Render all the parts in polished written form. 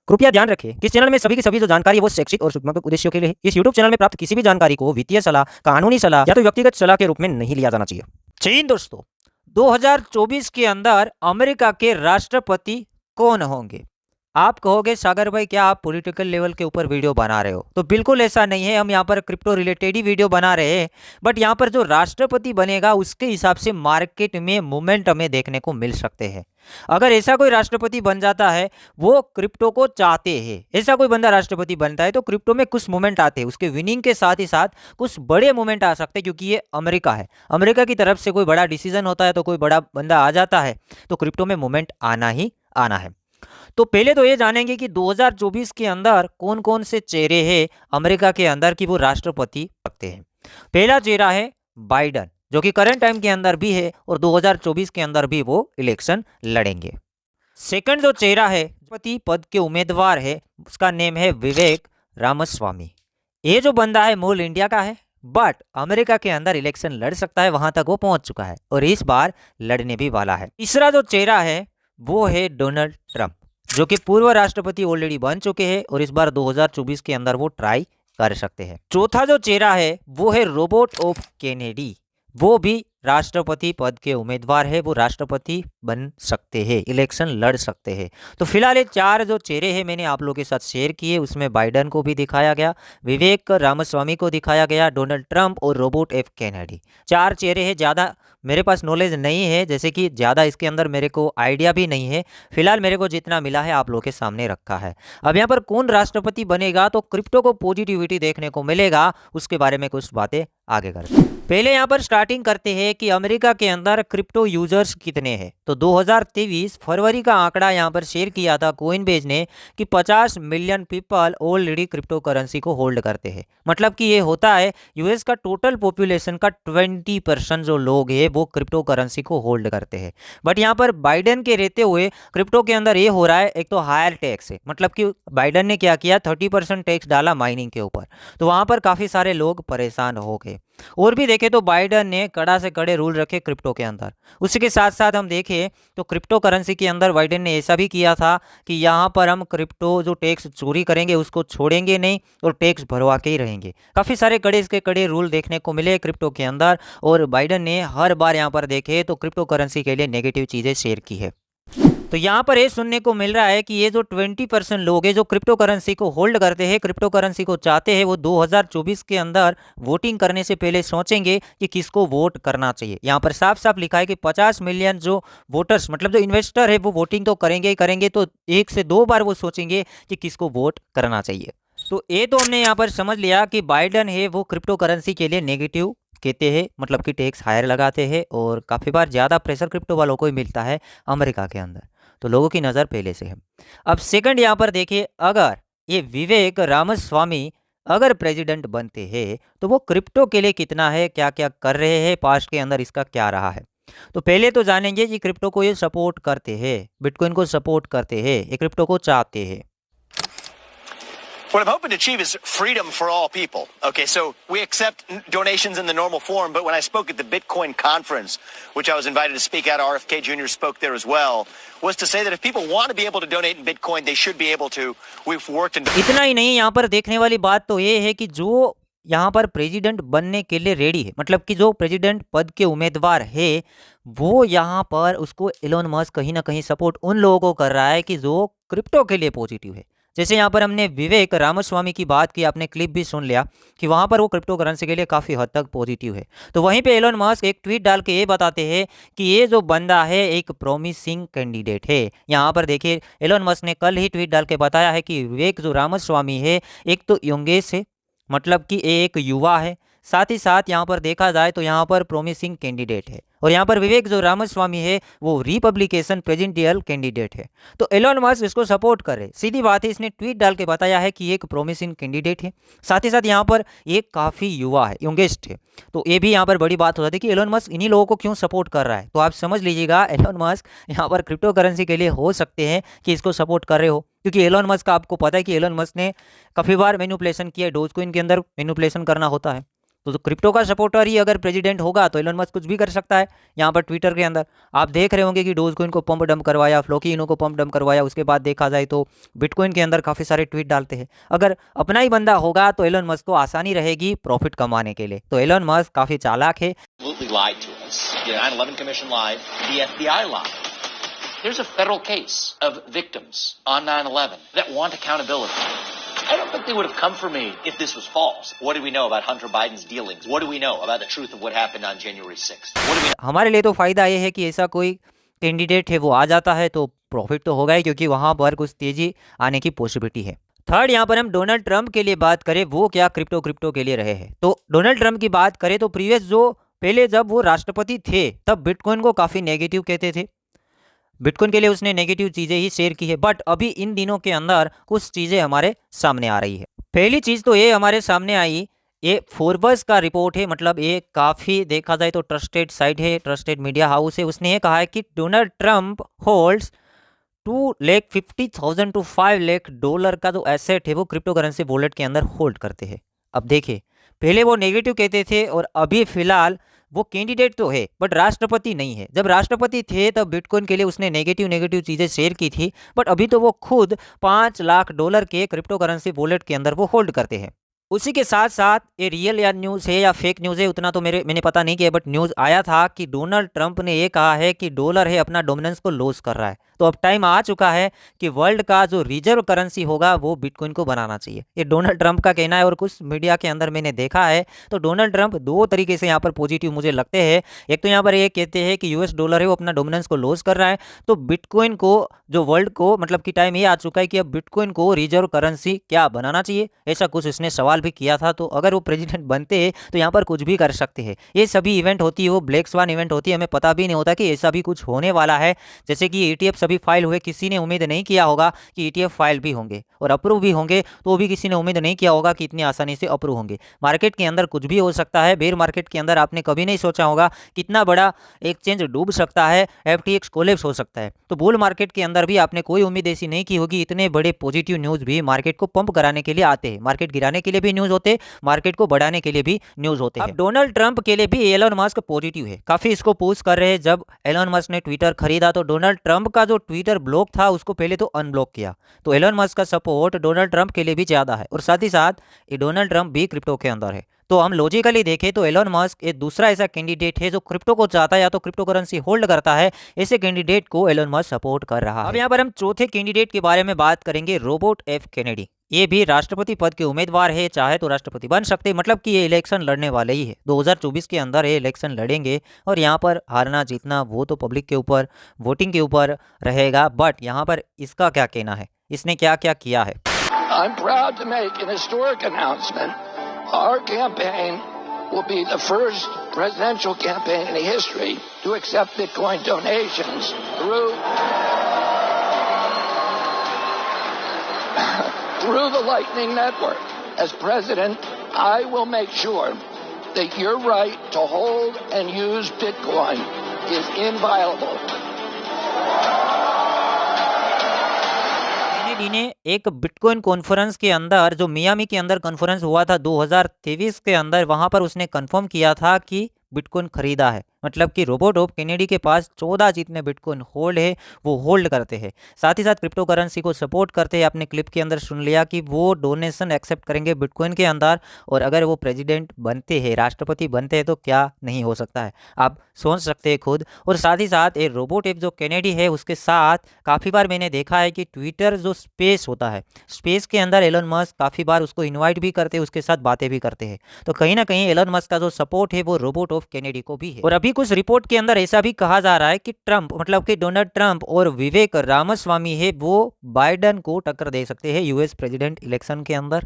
कृपया ध्यान रखें कि इस चैनल में सभी की सभी जो जानकारी है वो शैक्षिक और सूचनात्मक उद्देश्यों के लिए है। इस यूट्यूब चैनल में प्राप्त किसी भी जानकारी को वित्तीय सलाह, कानूनी सलाह या तो व्यक्तिगत सलाह के रूप में नहीं लिया जाना चाहिए। चीन दोस्तों 2024 के अंदर अमेरिका के राष्ट्रपति कौन होंगे? आप कहोगे सागर भाई क्या आप पॉलिटिकल लेवल के ऊपर वीडियो बना रहे हो? तो बिल्कुल ऐसा नहीं है, हम यहाँ पर क्रिप्टो रिलेटेड ही वीडियो बना रहे हैं। बट यहाँ पर जो राष्ट्रपति बनेगा उसके हिसाब से मार्केट में मूवमेंट हमें देखने को मिल सकते हैं। अगर ऐसा कोई राष्ट्रपति बन जाता है वो क्रिप्टो को चाहते हैं, ऐसा कोई बंदा राष्ट्रपति बनता है तो क्रिप्टो में कुछ मूवमेंट आते हैं, उसके विनिंग के साथ ही साथ कुछ बड़े मूवमेंट आ सकते हैं क्योंकि ये अमेरिका है। अमेरिका की तरफ से कोई बड़ा डिसीजन होता है तो कोई बड़ा बंदा आ जाता है तो क्रिप्टो में मूवमेंट आना ही आना है। तो पहले तो ये जानेंगे कि 2024 के अंदर कौन कौन से चेहरे हैं अमेरिका के अंदर कि वो राष्ट्रपति सकते हैं। पहला चेहरा है बाइडन, जो कि करंट टाइम के अंदर भी है और 2024 के अंदर भी वो इलेक्शन लड़ेंगे। सेकंड जो चेहरा है राष्ट्रपति पद के उम्मीदवार है उसका नेम है विवेक रामस्वामी। ये जो बंदा है मूल इंडिया का है बट अमेरिका के अंदर इलेक्शन लड़ सकता है, वहां तक वो पहुंच चुका है और इस बार लड़ने भी वाला है। तीसरा जो चेहरा है वो है डोनाल्ड ट्रंप, जो कि पूर्व राष्ट्रपति ऑलरेडी बन चुके हैं और इस बार 2024 के अंदर वो ट्राई कर सकते हैं। चौथा जो चेहरा है वो है रॉबर्ट एफ केनेडी, वो भी राष्ट्रपति पद के उम्मीदवार है, वो राष्ट्रपति बन सकते हैं, इलेक्शन लड़ सकते हैं। तो फिलहाल ये चार जो चेहरे हैं मैंने आप लोगों के साथ शेयर किए, उसमें बाइडन को भी दिखाया गया, विवेक रामस्वामी को दिखाया गया, डोनाल्ड ट्रंप और रॉबर्ट एफ केनेडी। चार चेहरे हैं, ज़्यादा मेरे पास नॉलेज नहीं है, जैसे कि ज़्यादा इसके अंदर मेरे को आइडिया भी नहीं है। फिलहाल मेरे को जितना मिला है आप लोगों के सामने रखा है। अब यहाँ पर कौन राष्ट्रपति बनेगा तो क्रिप्टो को पॉजिटिविटी देखने को मिलेगा, उसके बारे में कुछ बातें आगे करते हैं। पहले यहाँ पर स्टार्टिंग करते हैं कि अमेरिका के अंदर क्रिप्टो यूजर्स कितने हैं। तो 2023 फरवरी का आंकड़ा यहाँ पर शेयर किया था कोइनबेज ने कि 50 million people already crypto currency को होल्ड करते हैं। मतलब कि ये होता है यूएस का टोटल पॉपुलेशन का 20% जो लोग हैं वो क्रिप्टो करेंसी को होल्ड करते हैं। बट यहाँ पर बाइडन के रहते हुए क्रिप्टो के अंदर ये हो रहा है, एक तो हायर टैक्स है, मतलब कि बाइडन ने क्या किया 30% टैक्स डाला माइनिंग के ऊपर, तो वहाँ पर काफ़ी सारे लोग परेशान हो गए। और भी देखें तो बाइडन ने कड़ा से कड़े रूल रखे क्रिप्टो के अंदर। उसी के साथ साथ हम देखें तो क्रिप्टो करेंसी के अंदर बाइडन ने ऐसा भी किया था कि यहाँ पर हम क्रिप्टो जो टैक्स चोरी करेंगे उसको छोड़ेंगे नहीं और टैक्स भरवा के ही रहेंगे। काफ़ी सारे कड़े इसके कड़े रूल देखने को मिले क्रिप्टो के अंदर और बाइडन ने हर बार यहाँ पर देखे तो क्रिप्टो करेंसी के लिए नेगेटिव चीज़ें शेयर की है। तो यहाँ पर ये सुनने को मिल रहा है कि ये जो 20% लोग हैं जो क्रिप्टो करेंसी को होल्ड करते हैं, क्रिप्टो करेंसी को चाहते हैं, वो 2024 के अंदर वोटिंग करने से पहले सोचेंगे कि किसको वोट करना चाहिए। यहाँ पर साफ साफ लिखा है कि 50 मिलियन जो वोटर्स मतलब जो इन्वेस्टर है वो वोटिंग तो करेंगे ही करेंगे, तो 1 से 2 बार वो सोचेंगे कि किसको वोट करना चाहिए। तो ये तो हमने यहाँ पर समझ लिया कि बाइडन है वो क्रिप्टो करेंसी के लिए नेगेटिव कहते हैं, मतलब कि टैक्स हायर लगाते हैं और काफ़ी बार ज़्यादा प्रेशर क्रिप्टो वालों को ही मिलता है अमेरिका के अंदर, तो लोगों की नज़र पहले से है। अब सेकंड यहाँ पर देखिए, अगर ये विवेक रामस्वामी अगर प्रेसिडेंट बनते हैं तो वो क्रिप्टो के लिए कितना है, क्या क्या कर रहे हैं, पास्ट के अंदर इसका क्या रहा है। तो पहले तो जानेंगे कि क्रिप्टो को ये सपोर्ट करते हैं, बिटकॉइन को सपोर्ट करते हैं, ये क्रिप्टो को चाहते हैं। What I'm hoping to achieve is freedom for all people. Okay, so we accept donations in the normal form, but when I spoke at the Bitcoin conference, which I was invited to speak at, RFK Jr. spoke there as well, was to say that if people want to be able to donate in Bitcoin, they should be able to. We've worked in... इतना ही नहीं, यहाँ पर देखने वाली बात तो ये है कि जो यहाँ पर प्रेसिडेंट बनने के लिए रेडी है, मतलब कि जो प्रेसिडेंट पद के उम्मीदवार है वो यहाँ पर उसको एलोन मस्क कहीं ना कहीं सपोर्ट उन लोगों को कर रहा है कि जो क्रिप्टो के लिए पॉजिटिव है। जैसे यहाँ पर हमने विवेक रामस्वामी की बात की, आपने क्लिप भी सुन लिया कि वहाँ पर वो क्रिप्टो करेंसी के लिए काफ़ी हद तक पॉजिटिव है। तो वहीं पे एलोन मस्क एक ट्वीट डाल के ये बताते हैं कि ये जो बंदा है एक प्रॉमिसिंग कैंडिडेट है। यहाँ पर देखिए एलोन मस्क ने कल ही ट्वीट डाल के बताया है कि विवेक जो रामस्वामी है एक तो यंगेस्ट है, मतलब कि एक युवा है, साथ ही साथ यहाँ पर देखा जाए तो यहाँ पर प्रॉमिसिंग कैंडिडेट है और यहाँ पर विवेक जो रामस्वामी है वो रिपब्लिकेशन प्रेसिडेंशियल कैंडिडेट है। तो एलोन मस्क इसको सपोर्ट कर रहे, सीधी बात है, इसने ट्वीट डाल के बताया है कि एक प्रॉमिसिंग कैंडिडेट है, साथ ही साथ यहाँ पर एक काफ़ी युवा है, यंगेस्ट है। तो ये भी यहाँ पर बड़ी बात हो जाती है कि एलोन मस्क इन्हीं लोगों को क्यों सपोर्ट कर रहा है। तो आप समझ लीजिएगा एलोन मस्क यहाँ पर क्रिप्टो करेंसी के लिए हो सकते हैं कि इसको सपोर्ट कर रहे हो, क्योंकि एलोन मस्क का आपको पता है कि एलोन मस्क ने काफ़ी बार मैनिपुलेशन किया है, डोजकॉइन के अंदर मैनिपुलेशन करना होता है। तो क्रिप्टो का सपोर्टर ही अगर प्रेसिडेंट होगा तो एलन मस्क कुछ भी कर सकता है। यहाँ पर ट्विटर के अंदर आप देख रहे होंगे कि डोजकॉइन को पंप डंप करवाया, फ्लोकी इनो को पंप डंप करवाया, उसके बाद देखा जाए तो बिटकॉइन के अंदर काफ़ी सारे ट्वीट डालते हैं। अगर अपना ही बंदा होगा तो एलन मस्क को आसानी रहेगी प्रॉफिट कमाने के लिए। तो एलन मस्क काफ़ी चालाक है। Absolutely lied to us. The 9/11 Commission lied. The FBI lied. There's a federal case of victims on 9/11 that want accountability. I don't think they would have come for me if this was false. What do we know about Hunter Biden's dealings? What do we know about the truth of what happened on January 6th? What do we know? हमारे लिए तो फ़ायदा ये है कि ऐसा कोई candidate है वो आ जाता है तो प्रॉफिट तो होगा ही, क्योंकि वहाँ पर कुछ तेज़ी आने की पॉसिबिलिटी है। थर्ड, यहाँ पर हम डोनाल्ड ट्रंप के लिए बात करें, वो क्या क्रिप्टो के लिए रहे हैं। तो डोनाल्ड ट्रंप की बात करें तो प्रीवियस जो पहले जब वो राष्ट्रपति थे तब बिटकॉइन को काफ़ी नेगेटिव कहते थे, बिटकॉइन के लिए उसने नेगेटिव चीज़ें ही शेयर की है। बट अभी इन दिनों के अंदर कुछ चीज़ें हमारे सामने आ रही है। पहली चीज़ तो ये हमारे सामने आई, ये फोर्ब्स का रिपोर्ट है, मतलब ये काफ़ी देखा जाए तो ट्रस्टेड साइट है, ट्रस्टेड मीडिया हाउस है। उसने ये कहा है कि Donald Trump holds $250,000 to $5 lakh का जो एसेट है वो क्रिप्टो करेंसी वॉलेट के अंदर होल्ड करते हैं। अब देखिए, पहले वो नेगेटिव कहते थे और अभी फिलहाल वो कैंडिडेट तो है बट राष्ट्रपति नहीं है। जब राष्ट्रपति थे तब बिटकॉइन के लिए उसने नेगेटिव चीज़ें शेयर की थी, बट अभी तो वो खुद $5 लाख के क्रिप्टो करेंसी वॉलेट के अंदर वो होल्ड करते हैं। उसी के साथ साथ ये रियल या न्यूज़ है या फेक न्यूज़ है उतना तो मैंने पता नहीं किया, बट न्यूज़ आया था कि डोनाल्ड ट्रंप ने ये कहा है कि डॉलर है अपना डोमिनेंस को लॉस कर रहा है। तो अब टाइम आ चुका है कि वर्ल्ड का जो रिजर्व करेंसी होगा वो बिटकॉइन को बनाना चाहिए। ये डोनाल्ड ट्रंप का कहना है और कुछ मीडिया के अंदर मैंने देखा है। तो डोनाल्ड ट्रंप दो तरीके से यहाँ पर पॉजिटिव मुझे लगते हैं। एक तो यहाँ पर ये कहते हैं कि यूएस डॉलर है वो अपना डोमिनेंस को लॉस कर रहा है, तो बिटकॉइन को जो वर्ल्ड को मतलब कि टाइम ये आ चुका है कि अब बिटकॉइन को रिजर्व करेंसी क्या बनाना चाहिए, ऐसा कुछ इसने सवाल भी किया था। तो अगर वो प्रेसिडेंट बनते हैं तो यहाँ पर कुछ भी कर सकते हैं। ये सभी इवेंट होती है वो ब्लैक स्वान इवेंट होती है, हमें पता भी नहीं होता कि ऐसा भी कुछ होने वाला है। जैसे कि ETF सभी फाइल हुए, किसी ने उम्मीद नहीं किया होगा कि ETF फाइल भी होंगे और अप्रूव भी होंगे, तो भी किसी ने उम्मीद नहीं किया होगा कि इतनी आसानी से अप्रूव होंगे। मार्केट के अंदर कुछ भी हो सकता है। बेयर मार्केट के अंदर आपने कभी नहीं सोचा होगा कितना बड़ा एक्सचेंज डूब सकता है, FTX कोलैप्स हो सकता है। तो बुल मार्केट के अंदर भी आपने कोई उम्मीद ऐसी नहीं की होगी। इतने बड़े पॉजिटिव न्यूज़ भी मार्केट को पंप कराने के लिए आते हैं, मार्केट गिराने के लिए भी न्यूज़ होते, मार्केट को बढ़ाने के लिए भी न्यूज़ होते हैं। अब डोनाल्ड ट्रंप के लिए भी एलन मस्क पॉजिटिव है, काफ़ी इसको पोस्ट कर रहे हैं। जब एलन मस्क ने ट्विटर खरीदा तो डोनाल्ड ट्रंप का जो ट्विटर ब्लॉक था उसको पहले तो अनब्लॉक किया। तो एलन मस्क का सपोर्ट डोनाल्ड ट्रंप के लिए भी ज़्यादा है और साथ ही साथ ये डोनाल्ड ट्रंप भी क्रिप्टो के अंदर है। तो हम लॉजिकली देखें तो एलन मस्क एक दूसरा ऐसा कैंडिडेट है जो क्रिप्टो को चाहता है या तो क्रिप्टो करेंसी होल्ड करता है, ऐसे कैंडिडेट को एलन मस्क सपोर्ट कर रहा है। अब यहाँ पर हम चौथे कैंडिडेट के बारे में बात करेंगे, रॉबर्ट एफ केनेडी। ये भी राष्ट्रपति पद के उम्मीदवार है, चाहे तो राष्ट्रपति बन सकते, मतलब कि ये इलेक्शन लड़ने वाले ही है। 2024 के अंदर ये इलेक्शन लड़ेंगे और यहाँ पर हारना जीतना वो तो पब्लिक के ऊपर, वोटिंग के ऊपर रहेगा। बट यहाँ पर इसका क्या कहना है, इसने क्या क्या किया है। I'm proud to make an historic announcement. Our campaign will be the first presidential campaign in history to accept Bitcoin donations through the Lightning Network. As president, I will make sure that your right to hold and use Bitcoin is inviolable. Kennedy ने एक bitcoin conference के अंदर, जो Miami के अंदर conference हुआ था 2023 के अंदर, वहां पर उसने कंफर्म किया था कि बिटकॉइन खरीदा है। मतलब कि रॉबर्ट ऑफ केनेडी के पास 14 जितने बिटकॉइन होल्ड है वो होल्ड करते हैं, साथ ही साथ क्रिप्टो करेंसी को सपोर्ट करते हैं। आपने क्लिप के अंदर सुन लिया कि वो डोनेशन एक्सेप्ट करेंगे बिटकॉइन के अंदर, और अगर वो प्रेसिडेंट बनते हैं, राष्ट्रपति बनते हैं, तो क्या नहीं हो सकता है, आप सोच सकते हैं खुद। और साथ ही साथ ये रॉबर्ट एफ जो केनेडी है उसके साथ काफ़ी बार मैंने देखा है कि ट्विटर जो स्पेस होता है, स्पेस के अंदर एलन मस्क काफ़ी बार उसको इन्वाइट भी करते हैं, उसके साथ बातें भी करते हैं। तो कहीं ना कहीं एलन मस्क का जो सपोर्ट है वो रॉबर्ट ऑफ केनेडी को भी है। और अभी कुछ रिपोर्ट के अंदर ऐसा भी कहा जा रहा है कि ट्रंप, मतलब कि डोनाल्ड ट्रंप और विवेक रामास्वामी है वो बाइडेन को टक्कर दे सकते हैं यूएस प्रेसिडेंट इलेक्शन के अंदर।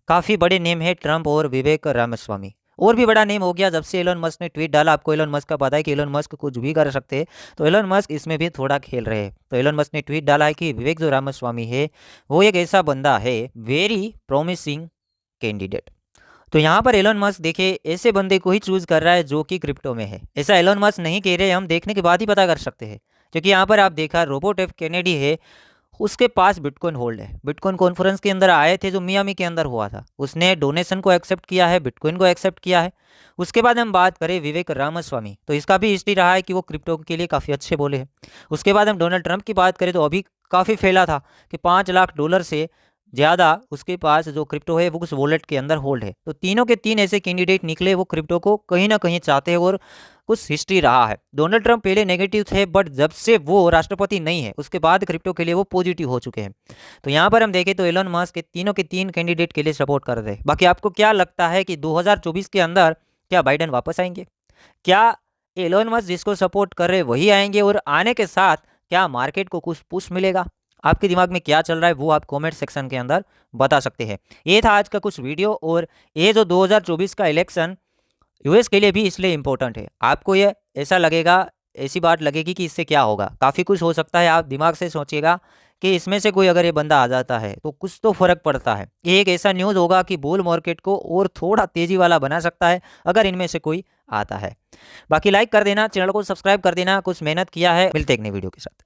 काफ़ी बड़े नेम है ट्रंप और विवेक रामास्वामी। और भी बड़ा नेम हो गया जब से एलन मस्क ने ट्वीट डाला। आपको एलन मस्क का पता है कि एलन मस्क कुछ भी कर सकते हैं, तो एलन मस्क इसमें भी थोड़ा खेल रहे हैं। तो एलन मस्क ने ट्वीट डाला है कि विवेक जो रामास्वामी है वो एक ऐसा बंदा है, वेरी प्रॉमिसिंग कैंडिडेट। तो यहाँ पर एलन मस्क देखिए ऐसे बंदे को ही चूज कर रहा है जो कि क्रिप्टो में है। ऐसा एलन मस्क नहीं कह रहे, हम देखने के बाद ही पता कर सकते हैं। क्योंकि यहाँ पर आप देखा रॉबर्ट एफ केनेडी है, उसके पास बिटकॉइन होल्ड है। बिटकॉइन कॉन्फ्रेंस के अंदर आए थे जो मियामी के अंदर हुआ था, उसने डोनेशन को एक्सेप्ट किया है, बिटकॉइन को एक्सेप्ट किया है। उसके बाद हम बात करें विवेक रामास्वामी, तो इसका भी हिस्ट्री रहा है कि वो क्रिप्टो के लिए काफ़ी अच्छे बोले हैं। उसके बाद हम डोनाल्ड ट्रंप की बात करें तो अभी काफ़ी फैला था कि $5 लाख से ज़्यादा उसके पास जो क्रिप्टो है वो उस वॉलेट के अंदर होल्ड है। तो तीनों के तीन ऐसे कैंडिडेट निकले वो क्रिप्टो को कहीं ना कहीं चाहते हैं और कुछ हिस्ट्री रहा है। डोनाल्ड ट्रंप पहले नेगेटिव थे, बट जब से वो राष्ट्रपति नहीं है उसके बाद क्रिप्टो के लिए वो पॉजिटिव हो चुके हैं। तो यहाँ पर हम देखें तो एलन मस्क के तीनों के तीन कैंडिडेट के लिए सपोर्ट कर रहे हैं। बाकी आपको क्या लगता है कि 2024 के अंदर क्या बाइडेन वापस आएंगे? क्या एलन मस्क जिसको सपोर्ट कर रहे वही आएंगे? और आने के साथ क्या मार्केट को कुछ पुश मिलेगा? आपके दिमाग में क्या चल रहा है वो आप कमेंट सेक्शन के अंदर बता सकते हैं। ये था आज का कुछ वीडियो, और ये जो 2024 का इलेक्शन यूएस के लिए भी इसलिए इम्पोर्टेंट है। आपको ये ऐसा लगेगा, ऐसी बात लगेगी कि इससे क्या होगा, काफ़ी कुछ हो सकता है। आप दिमाग से सोचिएगा कि इसमें से कोई अगर ये बंदा आ जाता है तो कुछ तो फर्क पड़ता है। ये एक ऐसा न्यूज़ होगा कि बुल मार्केट को और थोड़ा तेज़ी वाला बना सकता है अगर इनमें से कोई आता है। बाकी लाइक कर देना, चैनल को सब्सक्राइब कर देना, कुछ मेहनत किया है। मिलते एक नई वीडियो के साथ।